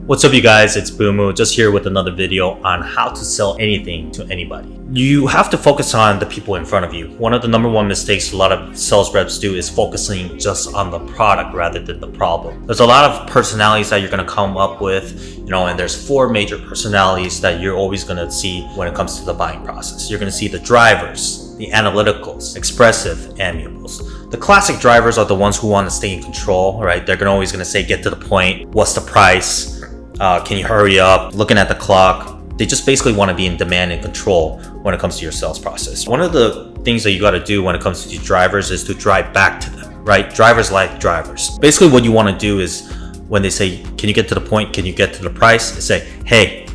What's up you guys, it's Boomoo, just here with another video on how to sell anything to anybody. You have to focus on the people in front of you. One of the number one mistakes a lot of sales reps do is focusing just on the product rather than the problem. There's a lot of personalities that you're going to come up with, and there's four major personalities that you're always going to see when it comes to the buying process. You're going to see the drivers, the analyticals, expressive, amiables. The classic drivers are the ones who want to stay in control, right? They're always going to say, get to the point, what's the price? Can you hurry up? Looking at the clock. They just basically want to be in demand and control when it comes to your sales process. One of the things that you got to do when it comes to these drivers is to drive back to them, right? Drivers like drivers. Basically what you want to do is when they say, can you get to the point? Can you get to the price? They say, hey,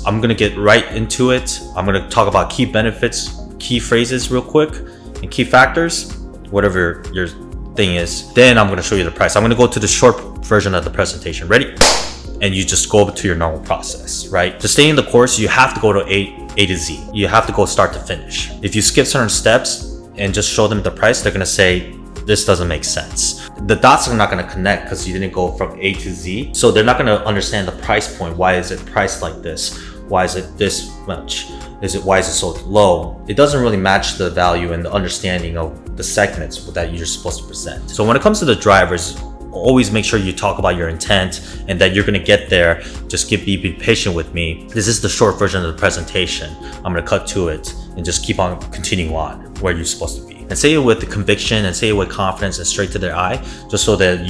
I'm going to get right into it. I'm going to talk about key benefits, key phrases real quick, and key factors, whatever your thing is. Then I'm going to show you the price. I'm going to go to the short version of the presentation. Ready? And you just go to your normal process, right? To stay in the course, you have to go to A to Z. You have to go start to finish. If you skip certain steps and just show them the price, they're gonna say, this doesn't make sense. The dots are not gonna connect because you didn't go from A to Z. So they're not gonna understand the price point. Why is it priced like this? Why is it this much? Why is it so low? It doesn't really match the value and the understanding of the segments that you're supposed to present. So when it comes to the drivers, always make sure you talk about your intent and that you're going to get there. Just be patient with me. This is the short version of the presentation. I'm going to cut to it and just keep on continuing on where you're supposed to be. And say it with the conviction and say it with confidence and straight to their eye, just so that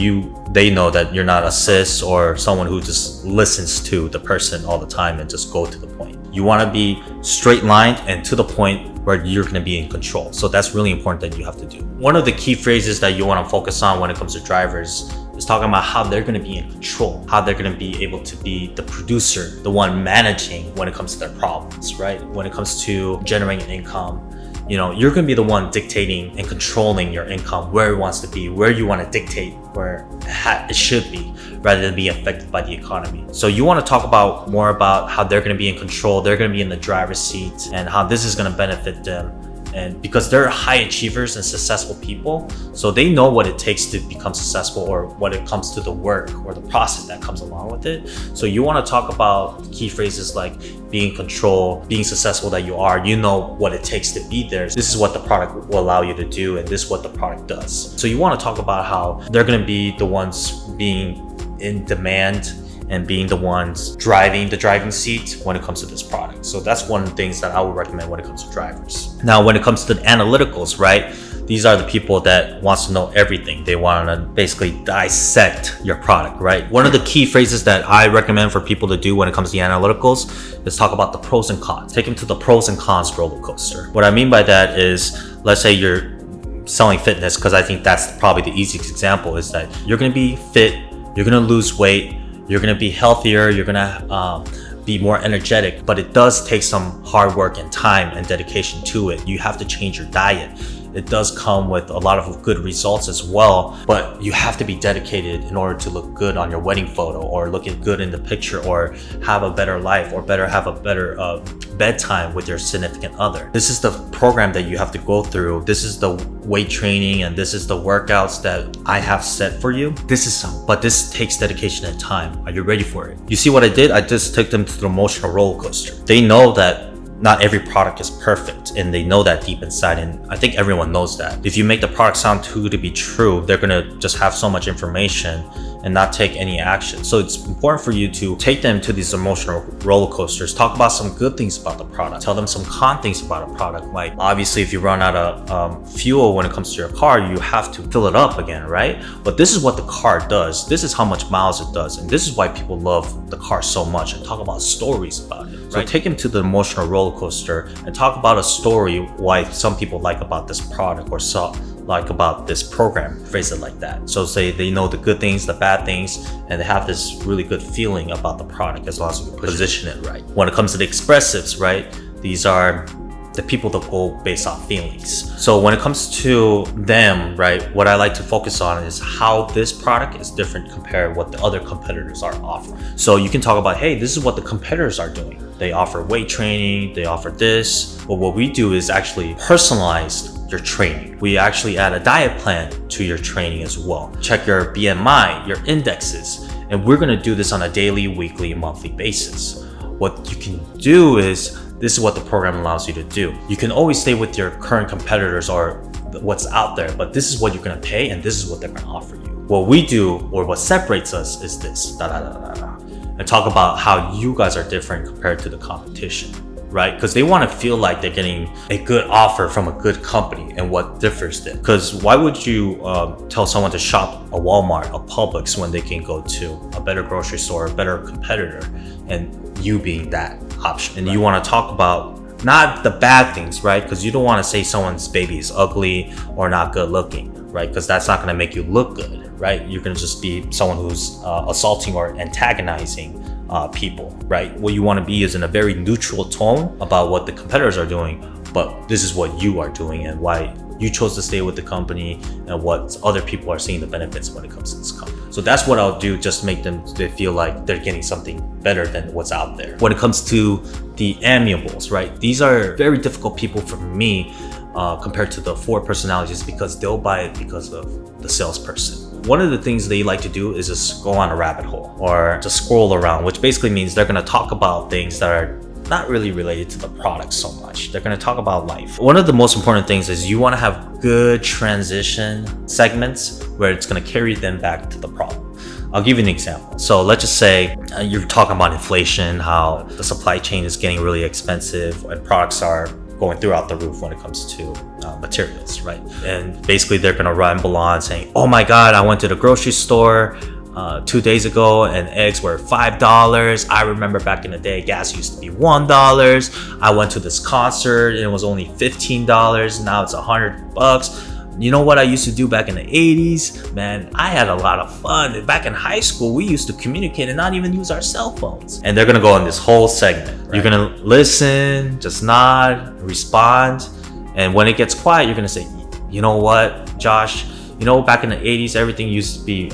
they know that you're not a sis or someone who just listens to the person all the time and just go to the point. You want to be straight lined and to the point where you're going to be in control. So that's really important that you have to do. One of the key phrases that you want to focus on when it comes to drivers is talking about how they're going to be in control, how they're going to be able to be the producer, the one managing when it comes to their problems, right? When it comes to generating income, you're going to be the one dictating and controlling your income, where it wants to be, where you want to dictate where it should be, rather than being affected by the economy. So you want to talk more about how they're going to be in control, they're going to be in the driver's seat, and how this is going to benefit them. And because they're high achievers and successful people, so they know what it takes to become successful, or what it comes to the work or the process that comes along with it. So you want to talk about key phrases like being in control, being successful that you are, what it takes to be there. This is what the product will allow you to do, and this is what the product does. So you want to talk about how they're going to be the ones being in demand and being the ones driving the driving seat when it comes to this product. So that's one of the things that I would recommend when it comes to drivers. Now, when it comes to the analyticals, right? These are the people that wants to know everything. They want to basically dissect your product, right? One of the key phrases that I recommend for people to do when it comes to the analyticals is talk about the pros and cons. Take them to the pros and cons roller coaster. What I mean by that is, let's say you're selling fitness, because I think that's probably the easiest example, is that you're going to be fit, you're going to lose weight, you're going to be healthier, you're going to be more energetic, but it does take some hard work and time and dedication to it. You have to change your diet. It does come with a lot of good results as well, but you have to be dedicated in order to look good on your wedding photo, or looking good in the picture, or have a better life, or have a better bedtime with your significant other. This is the program that you have to go through. This is the weight training, and this is the workouts that I have set for you. But this takes dedication and time. Are you ready for it? You see what I did? I just took them to the emotional roller coaster. They know that not every product is perfect, and they know that deep inside, and I think everyone knows that. If you make the product sound too good to be true, they're gonna just have so much information and not take any action. So it's important for you to take them to these emotional roller coasters, talk about some good things about the product, tell them some con things about a product. Like, obviously, if you run out of fuel when it comes to your car, you have to fill it up again, right? But this is what the car does. This is how much miles it does. And this is why people love the car so much, and talk about stories about it, right? So take them to the emotional roller coaster and talk about a story why some people like about this product, or like about this program. Phrase it like that. So say they know the good things, the bad things, and they have this really good feeling about the product as long as you position it right. When it comes to the expressives, right? These are the people that go based off feelings. So when it comes to them, right, what I like to focus on is how this product is different compared to what the other competitors are offering. So you can talk about, hey, this is what the competitors are doing. They offer weight training, they offer this. But what we do is actually personalized your training. We actually add a diet plan to your training as well. Check your BMI, your indexes, And we're gonna do this on a daily, weekly, monthly basis. What you can do is, this is what the program allows you to do. You can always stay with your current competitors or what's out there, but this is what you're gonna pay and this is what they're gonna offer you. What we do, or what separates us, is this, and talk about how you guys are different compared to the competition, right? Because they want to feel like they're getting a good offer from a good company, and what differs them. Because why would you tell someone to shop a Walmart, a Publix, when they can go to a better grocery store, a better competitor, and you being that option? And you want to talk about not the bad things, right? Because you don't want to say someone's baby is ugly or not good looking, right? Because that's not going to make you look good, right? You're going to just be someone who's assaulting or antagonizing people, right? What you want to be is in a very neutral tone about what the competitors are doing, but this is what you are doing and why you chose to stay with the company and what other people are seeing the benefits when it comes to this company. So that's what I'll do, just make them feel like they're getting something better than what's out there. When it comes to the amiables, right? These are very difficult people for me compared to the 4 personalities, because they'll buy it because of the salesperson. One of the things they like to do is just go on a rabbit hole or just scroll around, which basically means they're gonna talk about things that are not really related to the product so much. They're gonna talk about life. One of the most important things is you wanna have good transition segments where it's gonna carry them back to the problem. I'll give you an example. So let's just say you're talking about inflation, how the supply chain is getting really expensive and products are going throughout the roof when it comes to materials, right? And basically they're gonna ramble on saying, oh my God, I went to the grocery store 2 days ago and eggs were $5. I remember back in the day, gas used to be $1. I went to this concert and it was only $15. Now it's $100. You know what I used to do back in the 80s? Man, I had a lot of fun. Back in high school, we used to communicate and not even use our cell phones. And they're gonna go on this whole segment. Right? You're gonna listen, just nod, respond. And when it gets quiet, you're gonna say, you know what, Josh? You know, back in the 80s, everything used to be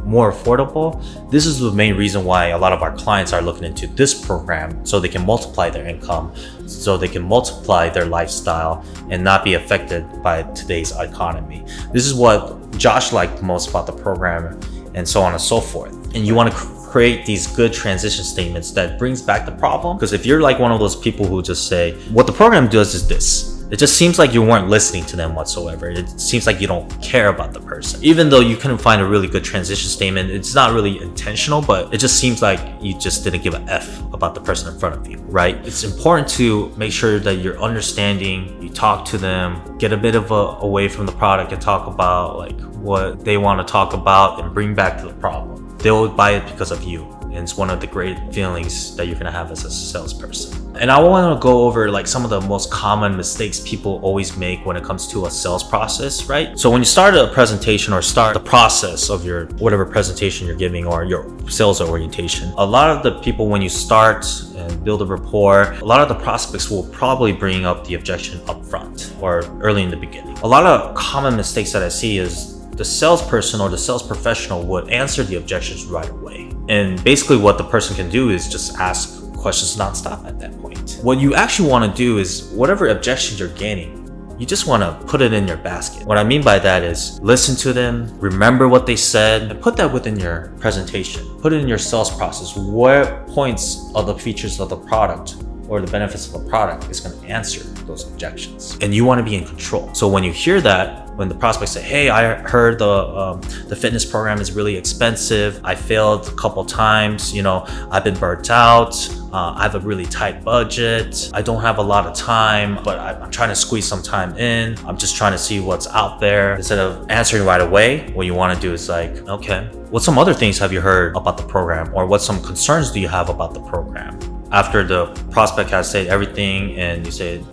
more affordable. This is the main reason why a lot of our clients are looking into this program, so they can multiply their income, so they can multiply their lifestyle and not be affected by today's economy. This is what Josh liked most about the program, and so on and so forth. And you want to create these good transition statements that brings back the problem. Because if you're like one of those people who just say, what the program does is this, it just seems like you weren't listening to them whatsoever. It seems like you don't care about the person. Even though you couldn't find a really good transition statement, it's not really intentional, but it just seems like you just didn't give an F about the person in front of you, right? It's important to make sure that you're understanding, you talk to them, get a bit of away from the product and talk about like what they want to talk about and bring back to the problem. They'll buy it because of you. And it's one of the great feelings that you're gonna have as a salesperson. And I want to go over like some of the most common mistakes people always make when it comes to a sales process, right? So when you start a presentation or start the process of your whatever presentation you're giving or your sales orientation, a lot of the people, when you start and build a rapport, a lot of the prospects will probably bring up the objection up front or early in the beginning. A lot of common mistakes that I see is the salesperson or the sales professional would answer the objections right away. And basically what the person can do is just ask questions nonstop at that point. What you actually want to do is whatever objections you're gaining, you just want to put it in your basket. What I mean by that is listen to them, remember what they said, and put that within your presentation. Put it in your sales process. What points of the features of the product or the benefits of the product is going to answer those objections. And you want to be in control. So when you hear that, when the prospects say, hey, I heard the fitness program is really expensive. I failed a couple times. You know, I've been burnt out. I have a really tight budget. I don't have a lot of time, but I'm trying to squeeze some time in. I'm just trying to see what's out there. Instead of answering right away, what you want to do is like, okay, what some other things have you heard about the program? Or what some concerns do you have about the program? After the prospect has said everything and you say,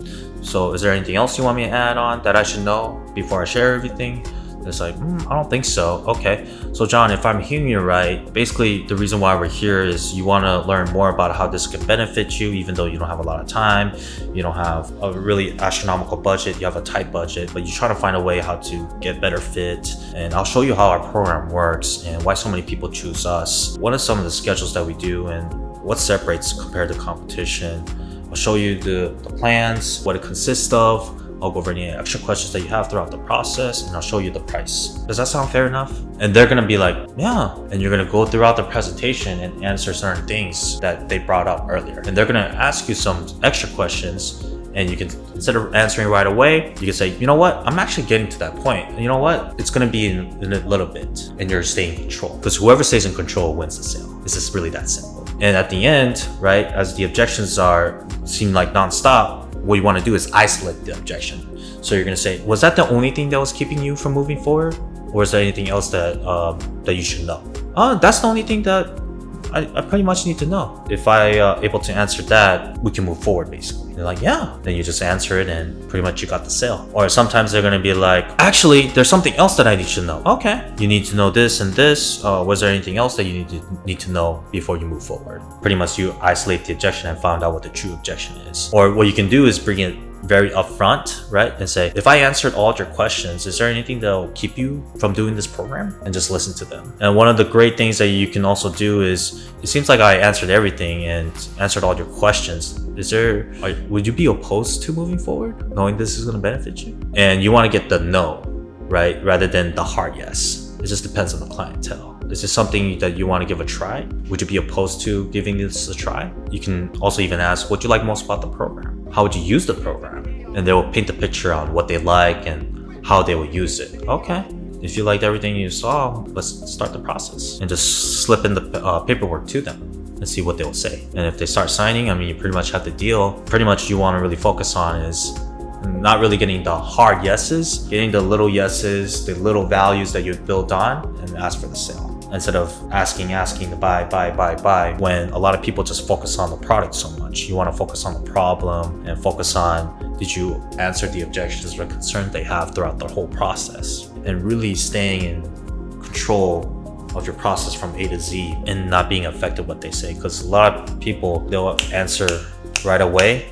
so is there anything else you want me to add on that I should know before I share everything? It's like, I don't think so. Okay. So John, if I'm hearing you right, basically the reason why we're here is you want to learn more about how this could benefit you, even though you don't have a lot of time, you don't have a really astronomical budget, you have a tight budget, but you're trying to find a way how to get better fit. And I'll show you how our program works and why so many people choose us. What are some of the schedules that we do and what separates compared to competition? I'll show you the plans, what it consists of, I'll go over any extra questions that you have throughout the process, and I'll show you the price. Does that sound fair enough? And they're gonna be like, yeah. And you're gonna go throughout the presentation and answer certain things that they brought up earlier. And they're gonna ask you some extra questions, and you can, instead of answering right away, you can say, you know what, I'm actually getting to that point. And you know what, it's gonna be in a little bit, and you're staying in control. Because whoever stays in control wins the sale. It's just really that simple. And at the end, right, as the objections seem like nonstop, what you want to do is isolate the objection. So you're going to say, was that the only thing that was keeping you from moving forward? Or is there anything else that that you should know? That's the only thing that I pretty much need to know. If I able to answer that, we can move forward basically. They're like, yeah. Then you just answer it and pretty much you got the sale. Or sometimes they're gonna be like, actually, there's something else that I need to know. Okay, you need to know this and this. Was there anything else that you need to know before you move forward? Pretty much you isolate the objection and find out what the true objection is. Or what you can do is bring it very upfront, right? And say, if I answered all your questions, is there anything that will keep you from doing this program? And just listen to them. And one of the great things that you can also do is, it seems like I answered everything and answered all your questions. Would you be opposed to moving forward, knowing this is going to benefit you? And you want to get the no, right? Rather than the hard yes. It just depends on the clientele. Is this something that you want to give a try? Would you be opposed to giving this a try? You can also even ask, what do you like most about the program? How would you use the program? And they will paint a picture on what they like and how they will use it. Okay, if you liked everything you saw, let's start the process. And just slip in the paperwork to them and see what they will say. And if they start signing, I mean, you pretty much have the deal. Pretty much you want to really focus on is not really getting the hard yeses, getting the little yeses, the little values that you build on, and ask for the sale. Instead of asking to buy, when a lot of people just focus on the product so much. You want to focus on the problem and focus on, did you answer the objections or concerns they have throughout the whole process? And really staying in control of your process from A to Z and not being affected what they say. Because a lot of people, they'll answer right away.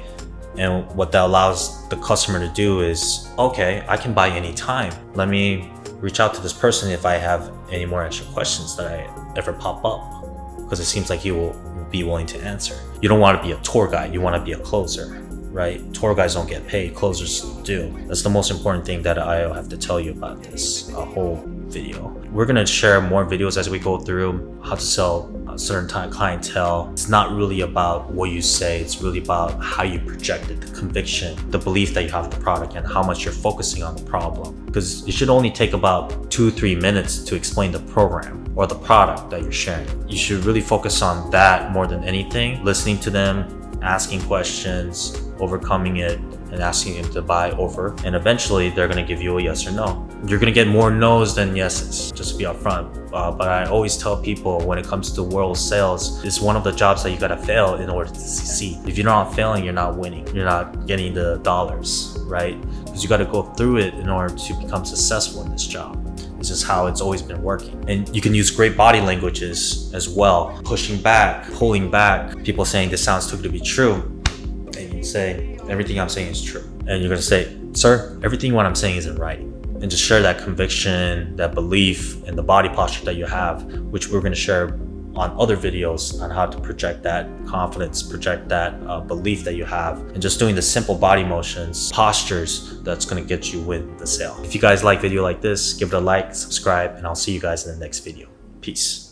And what that allows the customer to do is, okay, I can buy anytime. Let me reach out to this person if I have any more extra questions that I ever pop up, because it seems like he will be willing to answer. You don't want to be a tour guide, you want to be a closer, right? Tour guides don't get paid, closers do. That's the most important thing that I have to tell you about this whole video. We're going to share more videos as we go through how to sell a certain type of clientele. It's not really about what you say, it's really about how you project it, the conviction, the belief that you have in the product, and how much you're focusing on the problem. Because it should only take about 2-3 minutes to explain the program or the product that you're sharing. You should really focus on that more than anything, listening to them, asking questions, overcoming it, and asking them to buy over. And eventually they're gonna give you a yes or no. You're gonna get more no's than yeses, just to be upfront. But I always tell people, when it comes to world sales, it's one of the jobs that you gotta fail in order to succeed. If you're not failing, you're not winning. You're not getting the dollars, right? Because you gotta go through it in order to become successful in this job. It's just how it's always been working. And you can use great body languages as well. Pushing back, pulling back, people saying this sounds too good to be true. And you can say, everything I'm saying is true. And you're gonna say, sir, everything what I'm saying isn't right. And just share that conviction, that belief, and the body posture that you have, which we're gonna share on other videos on how to project that confidence, project that belief that you have, and just doing the simple body motions, postures, that's gonna get you with the sale. If you guys like video like this, give it a like, subscribe, and I'll see you guys in the next video. Peace.